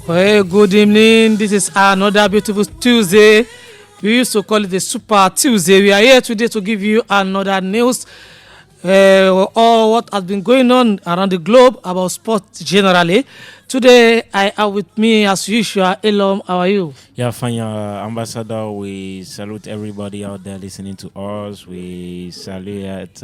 Well, good evening. This is another beautiful Tuesday. We used to call it the Super Tuesday. We are here today to give you another news or what has been going on around the globe about sports generally. Today, I have with me, as usual, Elom. How are you? Yeah, fine, Ambassador. We salute everybody out there listening to us. We salute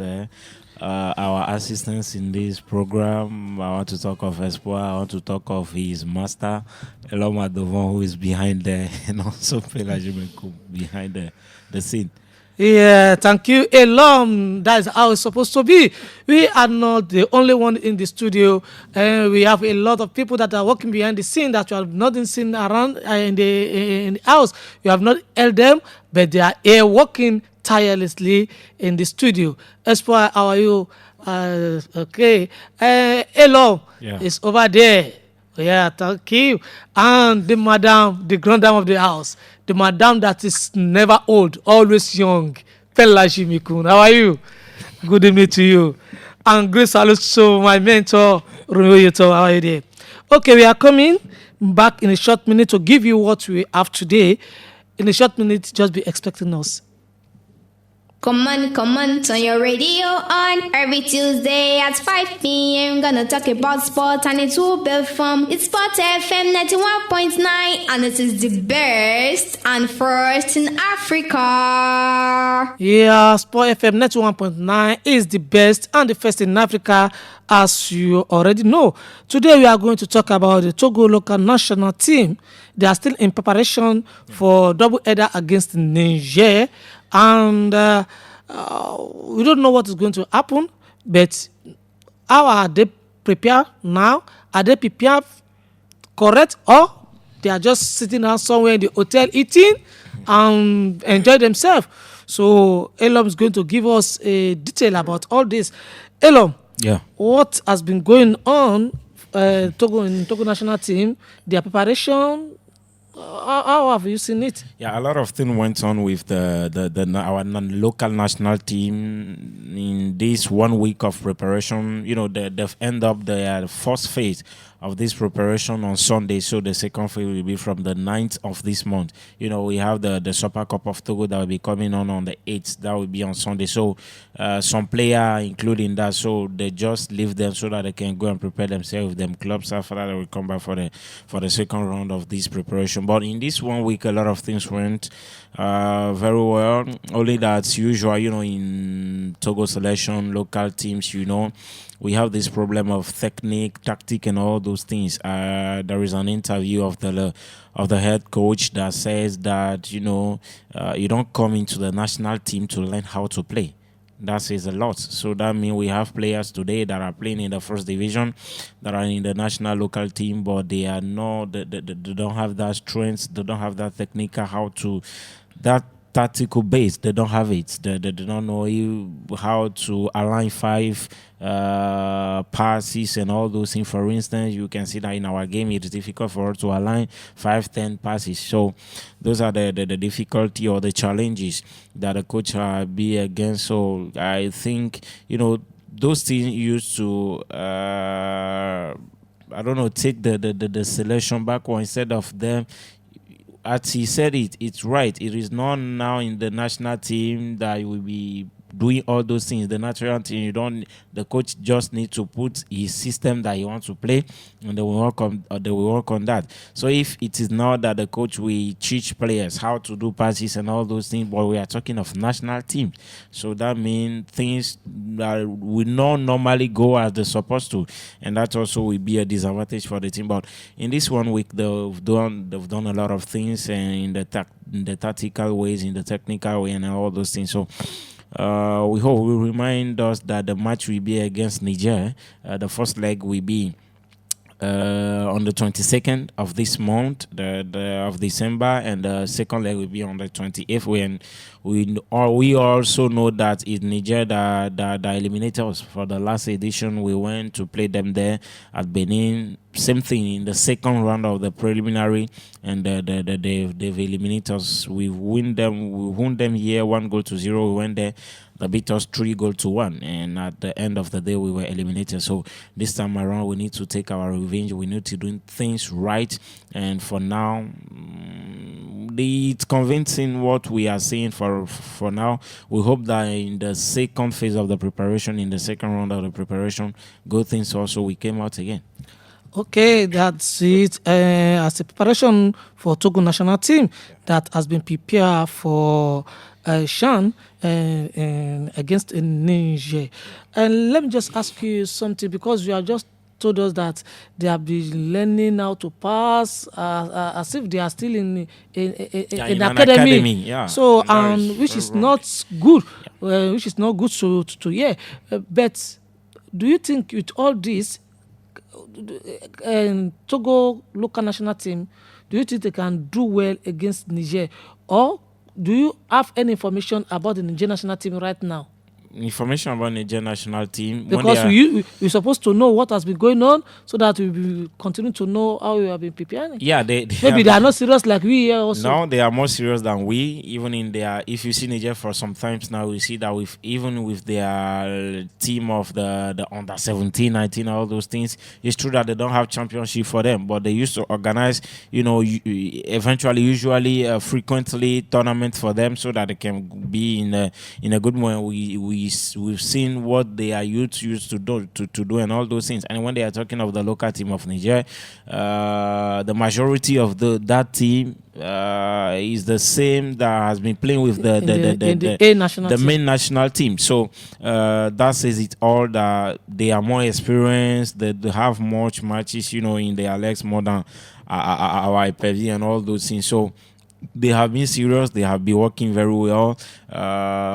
our assistants in this program. I want to talk of Espoir. I want to talk of his master, Eloma Devon, who is behind there, and also Pelagimenko behind the scene. Yeah, thank you, Elom. That's how it's supposed to be. We are not the only one in the studio, and we have a lot of people that are working behind the scene that you have not been seen around in the house. You have not held them, but they are here working tirelessly in the studio. Espoir, how are you? Okay. Elom Yeah. is over there. Yeah, thank you. And the madam, the grand dame of the house, the madam that is never old, always young. Pelaji Mikun, how are you? Good evening to you. And great salute to my mentor, Romeo Yeto. How are you there? Okay, we are coming back in a short minute to give you what we have today. In a short minute, just be expecting us. Come on, turn your radio on. Every Tuesday at 5 p.m. Gonna talk about sport and it will be fun. It's Sport FM 91.9 and it is the best and first in Africa. Yeah, Sport FM 91.9 is the best and the first in Africa, as you already know. Today we are going to talk about the Togo local national team. They are still in preparation for double header against Niger, and we don't know what is going to happen, but how are they prepared now? Are they prepared correct, or they are just sitting down somewhere in the hotel eating and enjoy themselves? So Elom is going to give us a detail about all this. Elom, Yeah. what has been going on Togo national team, their preparation? How have you seen it? Yeah, a lot of things went on with our local national team in this 1 week of preparation. You know, they've ended up the first phase of this preparation on Sunday, so the second phase will be from the 9th of this month. You know, we have the Super Cup of Togo that will be coming on the 8th. That will be on Sunday. So some player including that, so they just leave them so that they can go and prepare themselves with them clubs. After that, they will come back for the second round of this preparation. But in this 1 week, a lot of things went very well. Only that's usual, you know, in Togo selection, local teams, you know, we have this problem of technique, tactic, and all those things. There is an interview of the head coach that says that, you know, you don't come into the national team to learn how to play. That says a lot. So that means we have players today that are playing in the first division, that are in the national local team, but they are not. They don't have that strength. They don't have that technical how to that tactical base. They don't have it. They don't know how to align five passes and all those things. For instance, you can see that in our game it is difficult for us to align 5-10 passes. So those are the difficulty or the challenges that the coach be against. So I think, you know, those things used to I don't know, take the selection back, or instead of them, as he said it's right. It is not now in the national team that you will be doing all those things. The national team, the coach just needs to put his system that he wants to play, and they will work on that. So if it is not that the coach will teach players how to do passes and all those things, but we are talking of national team, so that means things that will not normally go as they're supposed to, and that also will be a disadvantage for the team. But in this 1 week, they've done a lot of things, and in the tactical ways, in the technical way, and all those things. So we hope will remind us that the match will be against Niger. The first leg will be on the 22nd of this month, of December, and the second leg will be on the 28th. When we also know that it's Niger that eliminated us for the last edition. We went to play them there at Benin. Same thing in the second round of the preliminary, and they've eliminated us. We won them here 1-0. We went there They beat us 3-1, and at the end of the day, we were eliminated. So this time around, we need to take our revenge. We need to do things right. And for now, it's convincing what we are seeing for now. We hope that in the second phase of the preparation, in the second round of the preparation, good things also we came out again. Okay, that's it. As a preparation for Togo national team that has been prepared for Shan against Niger. And let me just ask you something, because you have just told us that they have been learning how to pass as if they are still in an academy. Yeah. So, which is not good, which is not good to hear. But do you think with all this, Togo local national team, do you think they can do well against Niger, or do you have any information about the Niger national team right now? Information about Niger national team, because we're supposed to know what has been going on, so that we will continue to know how we have been preparing. Yeah, maybe they are not serious like we here also. No, they are more serious than we. Even in their, if you see Niger for some times now, we see that even with their team of the under 17, 19, all those things, it's true that they don't have championship for them, but they used to organize, usually, frequently tournaments for them, so that they can be in a good moment. We've seen what they are used to do and all those things. And when they are talking of the local team of Niger, the majority of that team is the same that has been playing with the main national team. So that says it all, that they are more experienced, they have much matches, in their legs, more than our IPV and all those things. So they have been serious. They have been working very well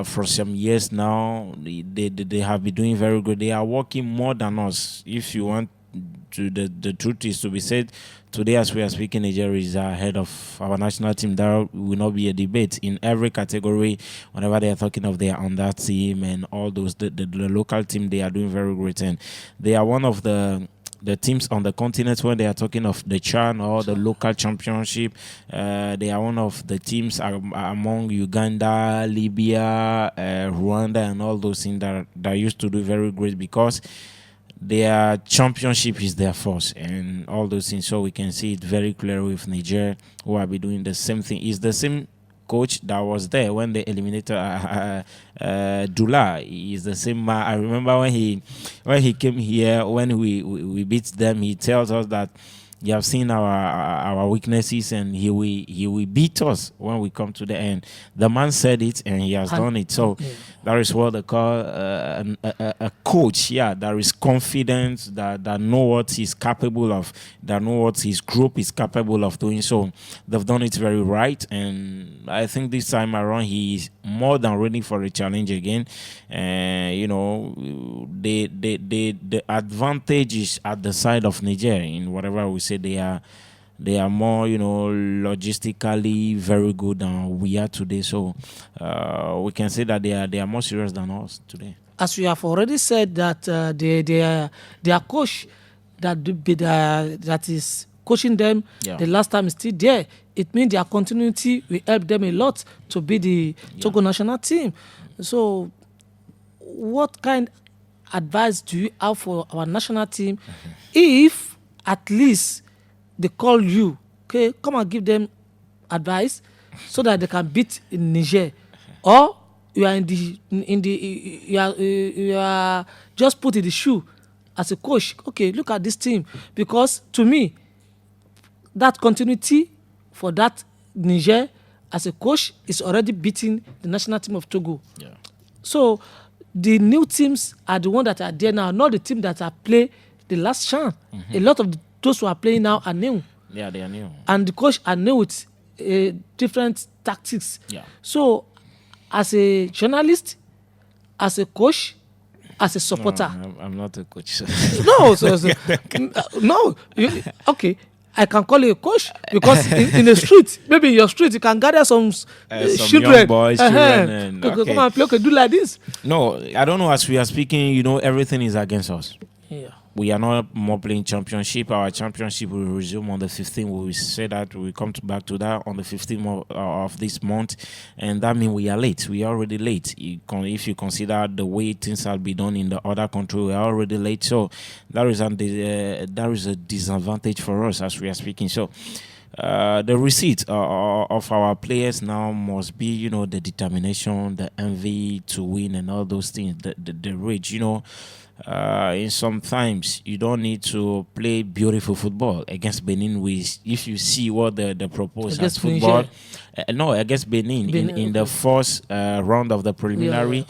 for some years now. They have been doing very good. They are working more than us. If you want to, the truth is to be said, today as we are speaking, Nigeria is ahead of our national team. There will not be a debate in every category. Whenever they are talking of their under team and all those, the local team, they are doing very great, and they are one of the teams on the continent when they are talking of the CHAN or the local championship. They are one of the teams among Uganda, Libya, Rwanda, and all those things that used to do very great, because their championship is their force and all those things. So we can see it very clearly with Niger, who will be doing the same thing. It's the same coach that was there when they eliminated Dula. Is the same man. I remember when he came here, when we beat them, he tells us that you have seen our weaknesses, and he will beat us when we come to the end. The man said it, and he has done it. So that is what they call a coach. That is confident, that know what he's capable of, that know what his group is capable of doing. So they've done it very right, and I think this time around he is more than ready for a challenge again. The advantage is at the side of Niger in whatever we say. They are more, logistically very good than we are today. So we can say that they are more serious than us today. As you have already said, that their coach that is coaching them the last time is still there. It means their continuity will help them a lot to be the Togo national team. So what kind of advice do you have for our national team if at least they call you, okay, come and give them advice so that they can beat in Niger, or you are you are just put in the shoe as a coach? Okay, look at this team, because to me, that continuity for that Niger as a coach is already beating the national team of Togo. So the new teams are the ones that are there now, not the team that are play the last chance. A lot of those who are playing now are new. Yeah, they are new. And the coach are new with different tactics. So as a journalist, as a coach, as a supporter. No, I'm not a coach. No. Okay. I can call you a coach, because in the street, maybe in your street, you can gather some children, young boys, children, and come and play, okay, do like this. No, I don't know. As we are speaking, everything is against us. Yeah. we are not more playing championship. Our championship will resume on the 15th. We will say that we will come back to that on the 15th of this month, and that means we are late. We are already late. If you consider the way things have been done in the other country, we are already late. So that is a disadvantage for us as we are speaking. So the receipt of our players now must be, the determination, the envy to win, and all those things. The rage, in sometimes you don't need to play beautiful football against Benin. If you see what the proposed as football, no, against Benin in the first round of the preliminary,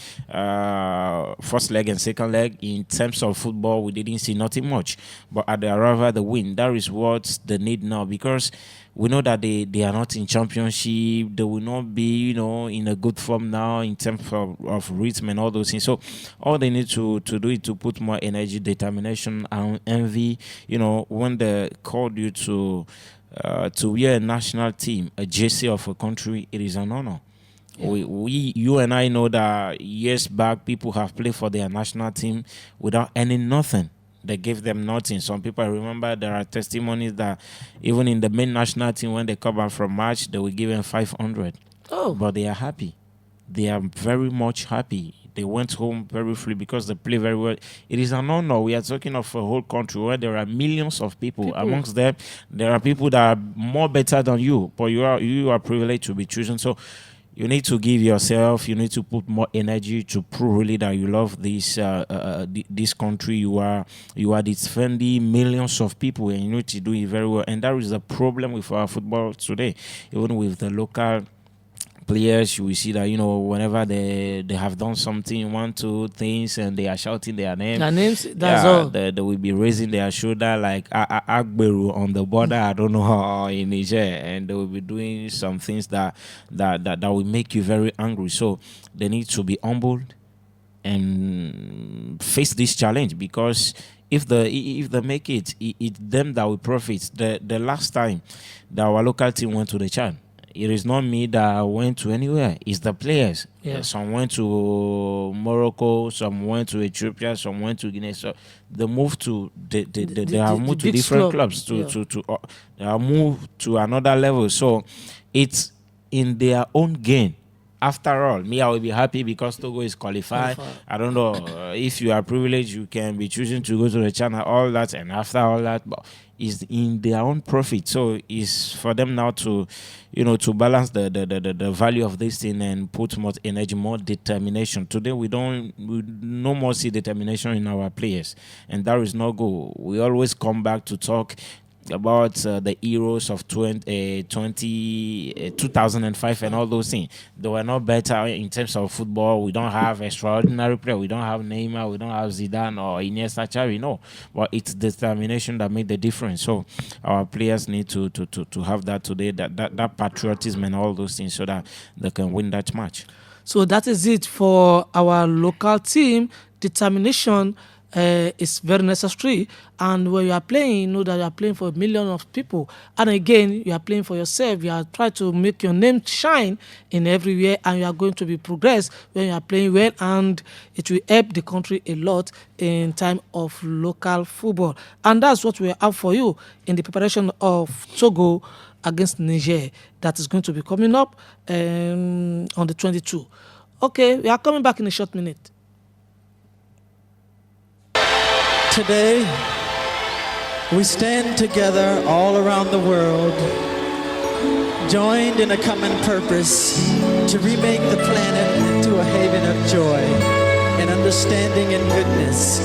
first leg and second leg. In terms of football, we didn't see nothing much, but at the arrival, the win. That is what's the need now, because we know that they are not in championship. They will not be, in a good form now in terms of rhythm and all those things. So all they need to do is to put more energy, determination, and envy. When they called you to wear a national team, a jersey of a country, it is an honor. Yeah. You and I know that years back, people have played for their national team without earning nothing. They gave them nothing. Some people, I remember there are testimonies that even in the main national team, when they come back from match, they will give them 500. Oh. But they are happy. They are very much happy. They went home very free because they play very well. It is an honor. We are talking of a whole country where there are millions of people. Amongst them, there are people that are more better than you, but you are privileged to be chosen. So you need to give yourself. You need to put more energy to prove really that you love this country. You are defending millions of people, and you need to do it very well. And that is the problem with our football today, even with the local players. You will see that whenever they have done something, 1, 2 things, and they are shouting their names. That's all. They will be raising their shoulder like Agberu on the border. I don't know how in Niger, and they will be doing some things that will make you very angry. So they need to be humbled and face this challenge, because if they make it, it's them that will profit. The last time that our local team went to the Chan, it is not me that went to anywhere. It's the players. Yeah. Some went to Morocco, some went to Ethiopia, some went to Guinea. So they moved to they have moved to different clubs they have moved to another level. So it's in their own gain. After all, I will be happy because Togo is qualified. I don't know if you are privileged, you can be choosing to go to the China, all that, and after all that, but it's in their own profit. So it's for them now to, to balance the value of this thing and put more energy, more determination. Today we no more see determination in our players, and that is not good. We always come back to talk about the heroes of 2005 and all those things. They were not better in terms of football. We don't have extraordinary players. We don't have Neymar. We don't have Zidane or Iniesta, Xavi. No, but it's determination that made the difference. So our players need to have that today, that patriotism and all those things, so that they can win that match. So that is it for our local team. Determination is very necessary, and when you are playing, you know that you are playing for millions of people, and again you are playing for yourself. You are trying to make your name shine in everywhere, and you are going to be progress when you are playing well, and it will help the country a lot in time of local football. And that's what we have for you in the preparation of Togo against Niger that is going to be coming up on the 22. Okay, we are coming back in a short minute. Today, we stand together all around the world, joined in a common purpose to remake the planet into a haven of joy and understanding and goodness.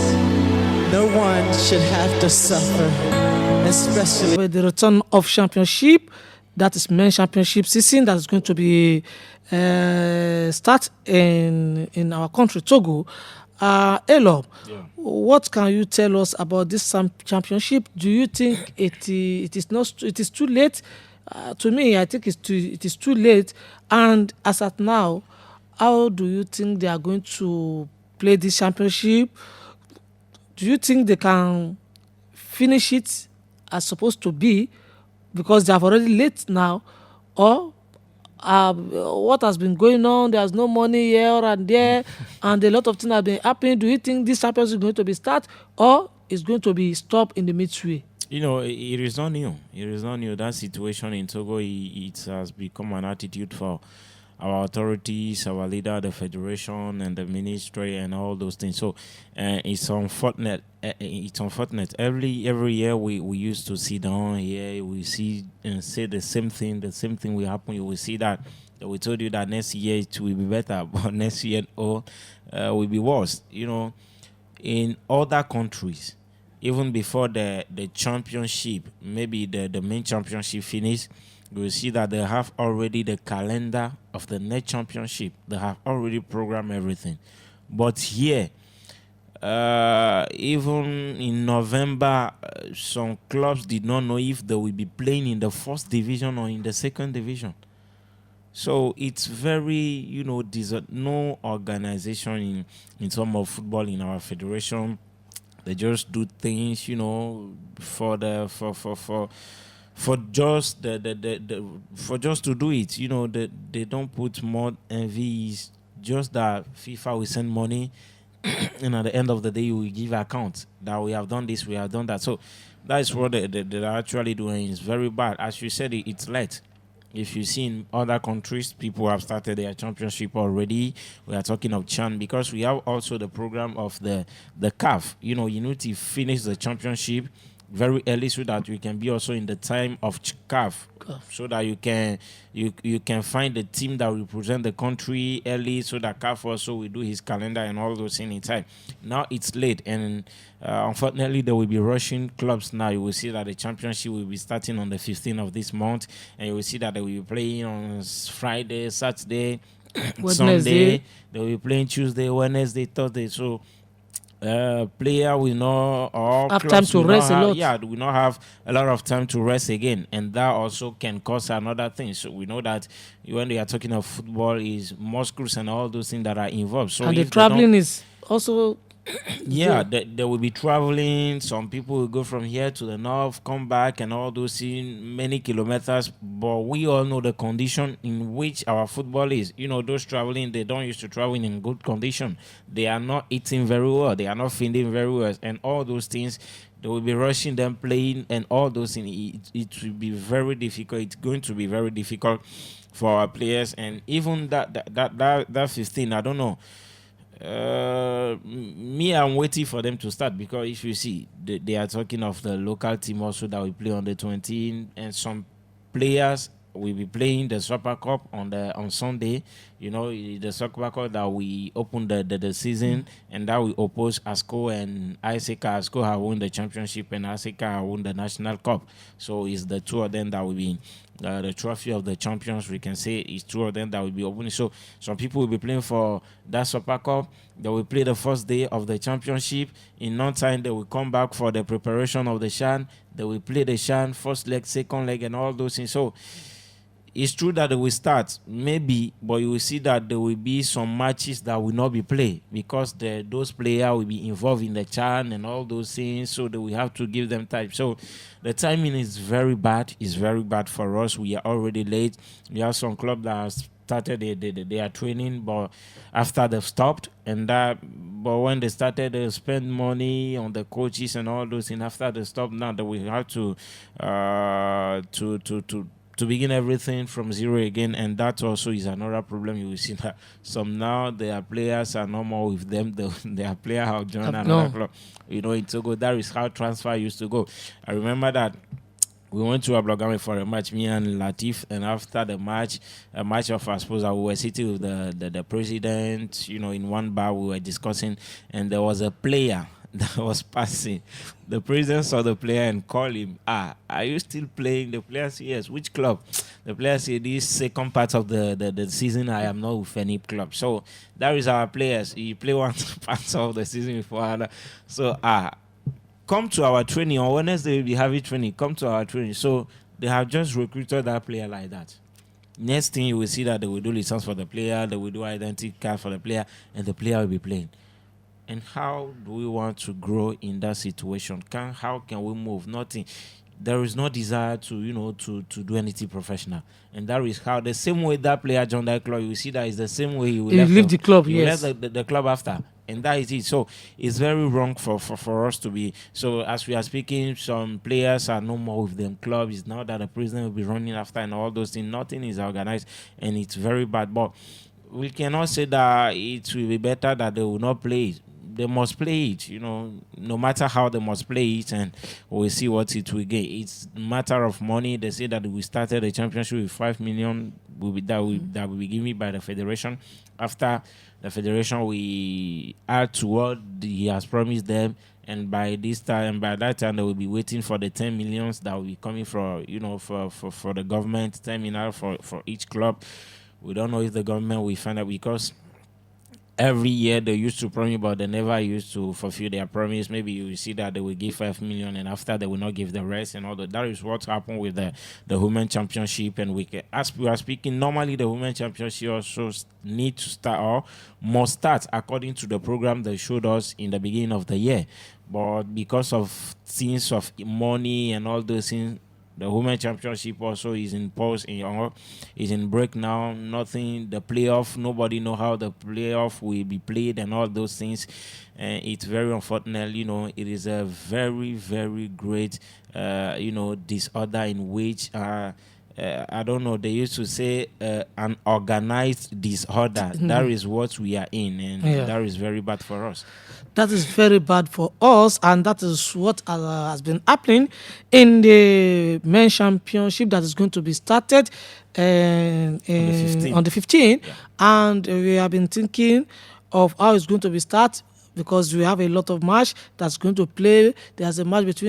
No one should have to suffer, especially with the return of championship, that is men's championship season, that is going to be start in our country, Togo. Elo, what can you tell us about this championship? Do you think it is too late? To me, I think it is too late. And as at now, how do you think they are going to play this championship? Do you think they can finish it as supposed to be, because they have already late now, or what has been going on? There's no money here and there, and a lot of things have been happening. Do you think this championship is going to be start, or it's going to be stopped in the midway? It is not new. It is not new. That situation in Togo, it has become an attitude for our authorities, our leader, the federation, and the ministry, and all those things. So it's unfortunate. It's unfortunate. Every year we used to sit down here, we see and say the same thing. The same thing will happen. You will see that we told you that next year it will be better, but next year will be worse. In other countries, even before the championship, maybe the main championship finish, you will see that they have already the calendar of the next championship. They have already programmed everything. But here, even in November, some clubs did not know if they will be playing in the first division or in the second division. So it's very, no organization in terms of football in our federation. They just do things, for just for just to do it. They don't put more envy. It's just that FIFA will send money, and at the end of the day, you will give account that we have done this, we have done that. So that is what they're actually doing. It's very bad. As you said, it's late. If you see in other countries, people have started their championship already. We are talking of CHAN because we have also the program of the CAF. You need to finish the championship very early so that you can be also in the time of CAF, so that you can find the team that represent the country early, so that CAF also will do his calendar and all those things in time. Now it's late, and unfortunately they will be rushing clubs now. You will see that the championship will be starting on the 15th of this month, and you will see that they will be playing on Friday, Saturday, Sunday. They will be playing Tuesday, Wednesday, Thursday. So player will not have time to rest a lot. Yeah, we not have a lot of time to rest again, and that also can cause another thing. So we know that when they are talking of football, is muscles and all those things that are involved. So and the traveling is also. Yeah, they will be traveling. Some people will go from here to the north, come back, and all those things, many kilometers. But we all know the condition in which our football is. Those traveling, they don't used to travel in good condition. They are not eating very well. They are not feeding very well. And all those things, they will be rushing them, playing, and all those things. It will be very difficult. It's going to be very difficult for our players. And even that 15, I don't know. I'm waiting for them to start, because if you see, they are talking of the local team also that will play on the 20th, and some players will be playing the Super Cup on Sunday. The Super Cup that we open the season, and that we oppose ASCO and ISECA. ASCO have won the championship, and ISECA have won the National Cup. So it's the two of them that will be the trophy of the champions. We can say it's two of them that will be opening. So some people will be playing for that Super Cup. They will play the first day of the championship. In no time, they will come back for the preparation of the CHAN. They will play the CHAN, first leg, second leg, and all those things. So it's true that they will start, maybe, but you will see that there will be some matches that will not be played, because those players will be involved in the CHAN and all those things, so that we have to give them time. So the timing is very bad. It's very bad for us. We are already late. We have some clubs that have started they are training, but after they've stopped, but when they started, they spend money on the coaches and all those things. After they stop, now that we have to begin everything from zero again, and that also is another problem. You will see that some now their players are no more with them. Their player have joined another club. In Togo, that is how transfer used to go. I remember that we went to Ablogame for a match, me and Latif, and after the match, a match of, I suppose, we were sitting with the president, in one bar, we were discussing, and there was a player that was passing. The president saw the player and called him. Are you still playing? The player said, yes. Which club? The player said, this second part of the season, I am not with any club. So that is our players. You play one part of the season before another. So come to our training. On Wednesday, we'll be having training. Come to our training. So they have just recruited that player like that. Next thing, you will see that they will do license for the player. They will do identity card for the player. And the player will be playing. And how do we want to grow in that situation? How can we move? Nothing. There is no desire to do anything professional. And that is how, the same way that player joined that club, you see that is the same way he will leave the club, he yes. left the club after. and that is it. So it's very wrong for us to be. So as we are speaking, some players are no more with them clubs. It's now that the president will be running after and all those things. Nothing is organized, and it's very bad. But we cannot say that it will be better that they will not play it. They must play it, no matter how they must play it, and we'll see what it will get. It's a matter of money. They say that we started the championship with 5 million that will be given by the federation. After the federation, we add to what he has promised them, and by that time, they will be waiting for the 10 millions that will be coming for the government terminal for each club. We don't know if the government will find out, because every year they used to promise, but they never used to fulfill their promise. Maybe you will see that they will give 5 million, and after they will not give the rest and all that. That is what happened with the women championship. And as we are speaking, normally the women championship also need to start, or must start, according to the program they showed us in the beginning of the year. But because of things of money and all those things, the women championship also is in pause, is in break now. Nothing, the playoff, nobody know how the playoff will be played and all those things. And it's very unfortunate. It is a very, very great, disorder in which I don't know. They used to say an organized disorder. That is what we are in, and that is very bad for us. That is very bad for us, and that is what has been happening in the men's championship that is going to be started on the 15th. Yeah. And we have been thinking of how it's going to be started, because we have a lot of match that's going to play. There's a match between